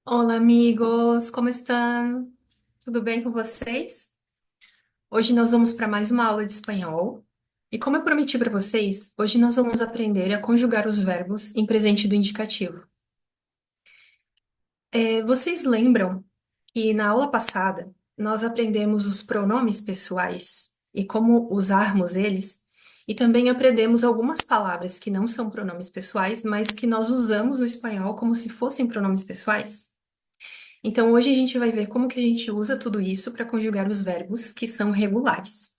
Olá, amigos, como estão? Tudo bem com vocês? Hoje nós vamos para mais uma aula de espanhol. E como eu prometi para vocês, hoje nós vamos aprender a conjugar os verbos em presente do indicativo. Vocês lembram que na aula passada nós aprendemos os pronomes pessoais e como usarmos eles, e também aprendemos algumas palavras que não são pronomes pessoais, mas que nós usamos no espanhol como se fossem pronomes pessoais? Então, hoje a gente vai ver como que a gente usa tudo isso para conjugar os verbos que são regulares.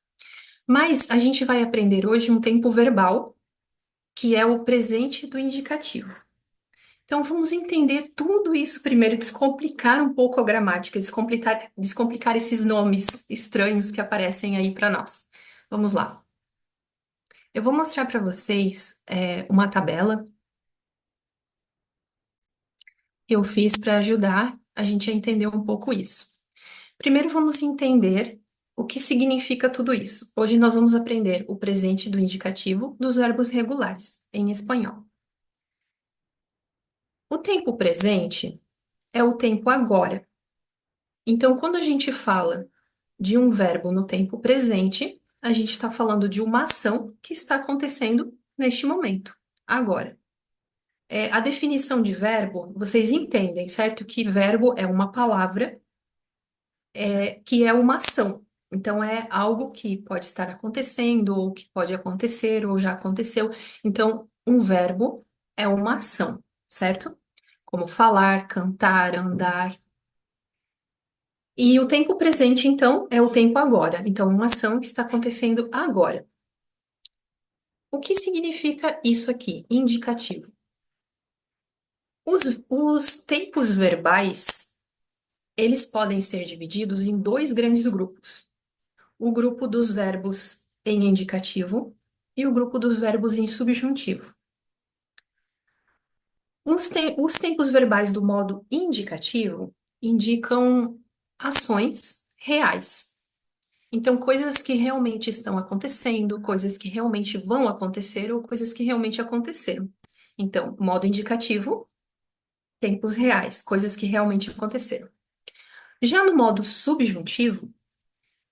Mas a gente vai aprender hoje um tempo verbal, que é o presente do indicativo. Então, vamos entender tudo isso primeiro, descomplicar um pouco a gramática, descomplicar esses nomes estranhos que aparecem aí para nós. Vamos lá. Eu vou mostrar para vocês uma tabela que eu fiz para ajudar a gente a entender um pouco isso. Primeiro, vamos entender o que significa tudo isso. Hoje nós vamos aprender o presente do indicativo dos verbos regulares em espanhol. O tempo presente é o tempo agora. Então, quando a gente fala de um verbo no tempo presente, a gente está falando de uma ação que está acontecendo neste momento, agora. A definição de verbo, vocês entendem, certo? Que verbo é uma palavra que é uma ação. Então, é algo que pode estar acontecendo, ou que pode acontecer, ou já aconteceu. Então, um verbo é uma ação, certo? Como falar, cantar, andar. E o tempo presente, então, é o tempo agora. Então, uma ação que está acontecendo agora. O que significa isso aqui? Indicativo. Os tempos verbais, eles podem ser divididos em dois grandes grupos. O grupo dos verbos em indicativo e o grupo dos verbos em subjuntivo. Os tempos verbais do modo indicativo indicam ações reais. Então, coisas que realmente estão acontecendo, coisas que realmente vão acontecer ou coisas que realmente aconteceram. Então, modo indicativo, tempos reais, coisas que realmente aconteceram. Já no modo subjuntivo,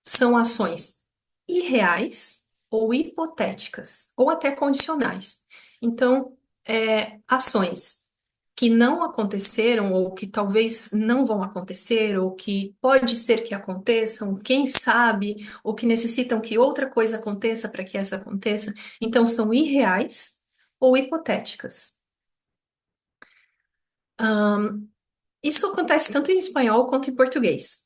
são ações irreais ou hipotéticas, ou até condicionais. Então, ações que não aconteceram, ou que talvez não vão acontecer, ou que pode ser que aconteçam, quem sabe, ou que necessitam que outra coisa aconteça para que essa aconteça. Então, são irreais ou hipotéticas. Isso acontece tanto em espanhol quanto em português.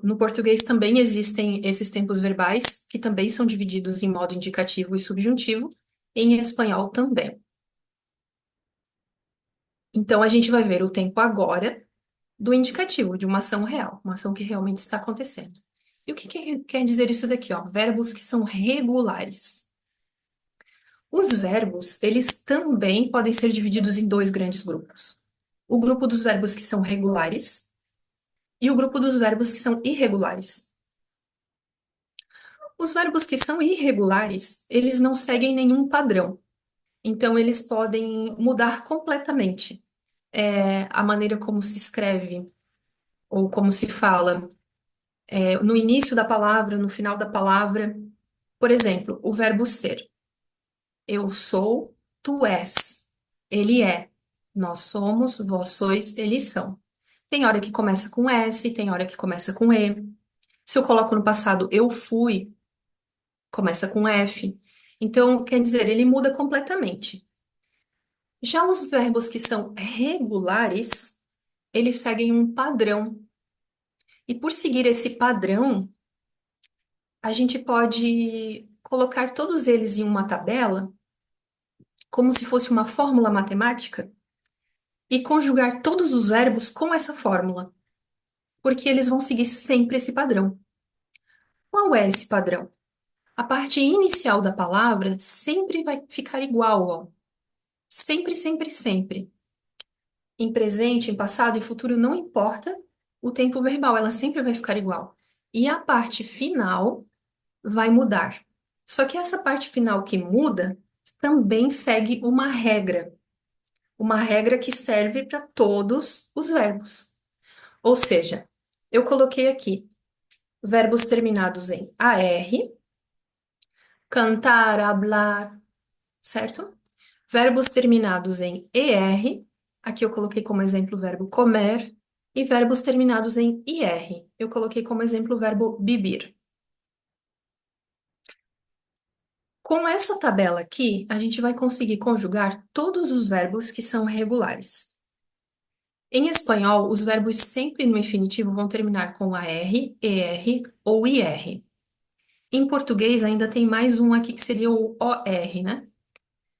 No português também existem esses tempos verbais, que também são divididos em modo indicativo e subjuntivo, em espanhol também. Então, a gente vai ver o tempo agora do indicativo, de uma ação real, uma ação que realmente está acontecendo. E o que quer dizer isso daqui, ó? Verbos que são regulares. Os verbos, eles também podem ser divididos em dois grandes grupos. O grupo dos verbos que são regulares e o grupo dos verbos que são irregulares. Os verbos que são irregulares, eles não seguem nenhum padrão. Então, eles podem mudar completamente a maneira como se escreve ou como se fala, no início da palavra, no final da palavra. Por exemplo, o verbo ser. Eu sou, tu és. Ele é. Nós somos, vós sois, eles são. Tem hora que começa com S, tem hora que começa com E. Se eu coloco no passado eu fui, começa com F. Então, quer dizer, ele muda completamente. Já os verbos que são regulares, eles seguem um padrão. E por seguir esse padrão, a gente pode colocar todos eles em uma tabela, como se fosse uma fórmula matemática, e conjugar todos os verbos com essa fórmula, porque eles vão seguir sempre esse padrão. Qual é esse padrão? A parte inicial da palavra sempre vai ficar igual, ó. Sempre, sempre, sempre. Em presente, em passado, em futuro, não importa o tempo verbal, ela sempre vai ficar igual. E a parte final vai mudar. Só que essa parte final que muda também segue uma regra. uma regra que serve para todos os verbos. Ou seja, eu coloquei aqui verbos terminados em AR, cantar, hablar, certo? Verbos terminados em ER, aqui eu coloquei como exemplo o verbo comer, e verbos terminados em IR, eu coloquei como exemplo o verbo beber. Com essa tabela aqui, a gente vai conseguir conjugar todos os verbos que são regulares. Em espanhol, os verbos sempre no infinitivo vão terminar com AR, ER ou IR. Em português, ainda tem mais um aqui que seria o OR, né?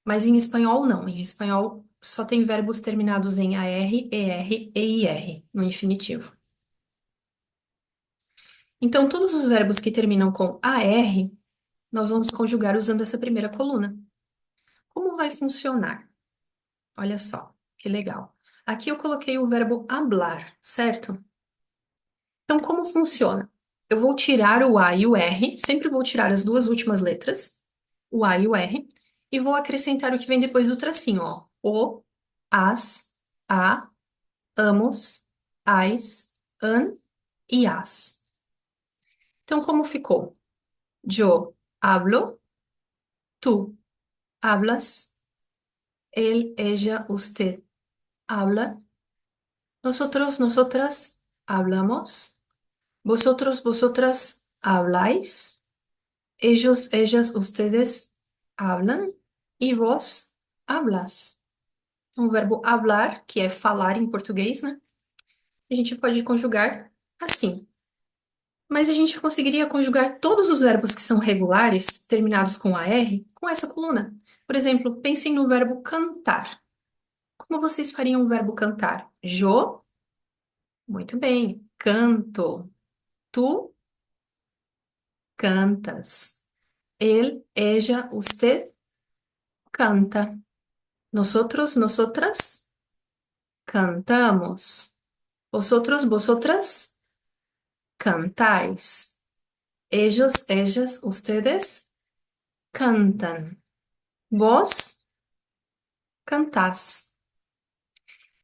Mas em espanhol, não. Em espanhol, só tem verbos terminados em AR, ER e IR no infinitivo. Então, todos os verbos que terminam com AR, nós vamos conjugar usando essa primeira coluna. Como vai funcionar? Olha só, que legal. Aqui eu coloquei o verbo hablar, certo? Então, como funciona? Eu vou tirar o A e o R, sempre vou tirar as duas últimas letras, o A e o R, e vou acrescentar o que vem depois do tracinho, ó. O, as, a, amos, as, an e as. Então, como ficou? Yo hablo, tú hablas, él, ella, usted habla, nosotros, nosotras hablamos, vosotros, vosotras habláis, ellos, ellas, ustedes hablan y vos hablas. O verbo hablar, que é falar em português, né? A gente pode conjugar assim. Mas a gente conseguiria conjugar todos os verbos que são regulares, terminados com AR, com essa coluna. Por exemplo, pensem no verbo cantar. Como vocês fariam o verbo cantar? Jo, muito bem, canto. Tu cantas. Él, ella, usted canta. Nosotros, nosotras cantamos. Vosotros, vosotras cantáis. Ellos, ellas, ustedes cantan. Vos cantás.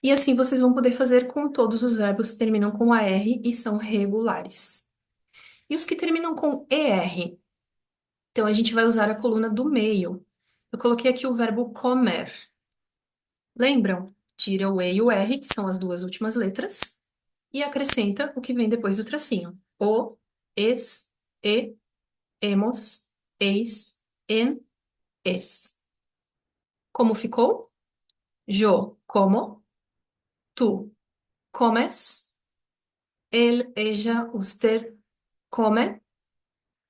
E assim vocês vão poder fazer com todos os verbos que terminam com AR e são regulares. E os que terminam com ER? Então a gente vai usar a coluna do meio. Eu coloquei aqui o verbo comer. Lembram? Tira o E e o R, que são as duas últimas letras, e acrescenta o que vem depois do tracinho. O, es, e, hemos, eis, en, es. Como ficou? Yo como, tú comes, él, ella, usted come,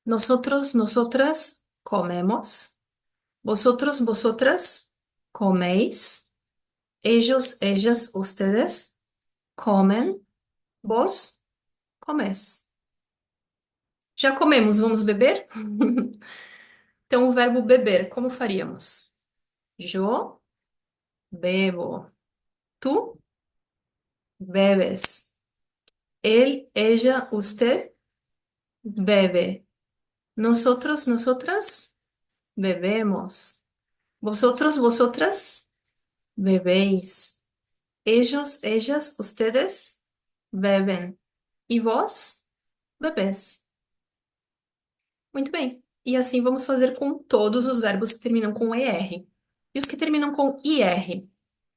nosotros, nosotras comemos, vosotros, vosotras coméis, ellos, ellas, ustedes comen, vos comes. Já comemos, vamos beber? Então, o verbo beber, como faríamos? Yo bebo, tú bebes, él, ella, usted bebe, nosotros, nosotras bebemos, vosotros, vosotras bebéis, ellos, ellas, ustedes bebem e vós bebés. Muito bem. E assim vamos fazer com todos os verbos que terminam com ER. E os que terminam com IR?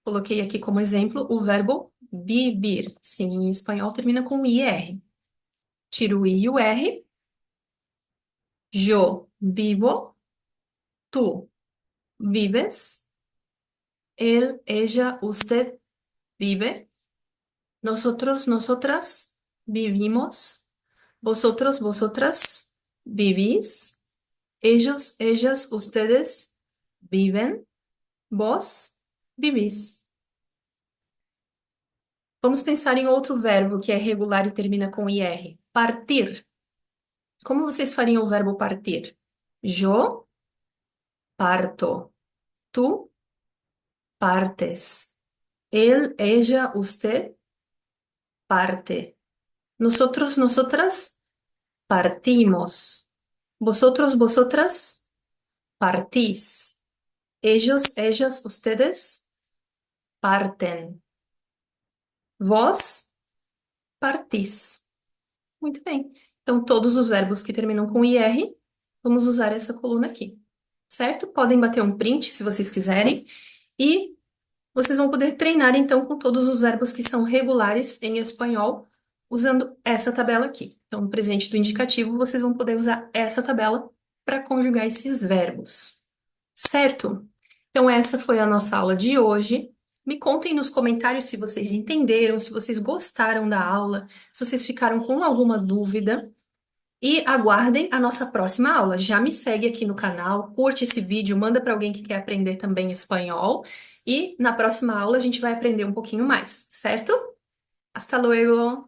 Coloquei aqui como exemplo o verbo vivir. Sim, em espanhol termina com IR. Tiro o I e o R. Yo vivo, tú vives, él, ella, usted vive, nosotros, nosotras vivimos, vosotros, vosotras vivís, ellos, ellas, ustedes viven, vos vivís. Vamos pensar em outro verbo que é regular e termina com IR. Partir. Como vocês fariam o verbo partir? Yo parto. Tú partes. Él, ella, usted parte. Nosotros, nosotras partimos. Vosotros, vosotras, partís. Ellos, ellas, ustedes parten. Vós partis. Muito bem. Então, todos os verbos que terminam com IR, vamos usar essa coluna aqui, certo? Podem bater um print se vocês quiserem. E vocês vão poder treinar, então, com todos os verbos que são regulares em espanhol, usando essa tabela aqui. Então, no presente do indicativo, vocês vão poder usar essa tabela para conjugar esses verbos, certo? Então, essa foi a nossa aula de hoje. Me contem nos comentários se vocês entenderam, se vocês gostaram da aula, se vocês ficaram com alguma dúvida. E aguardem a nossa próxima aula. Já me segue aqui no canal, curte esse vídeo, manda para alguém que quer aprender também espanhol. E na próxima aula a gente vai aprender um pouquinho mais, certo? Hasta luego!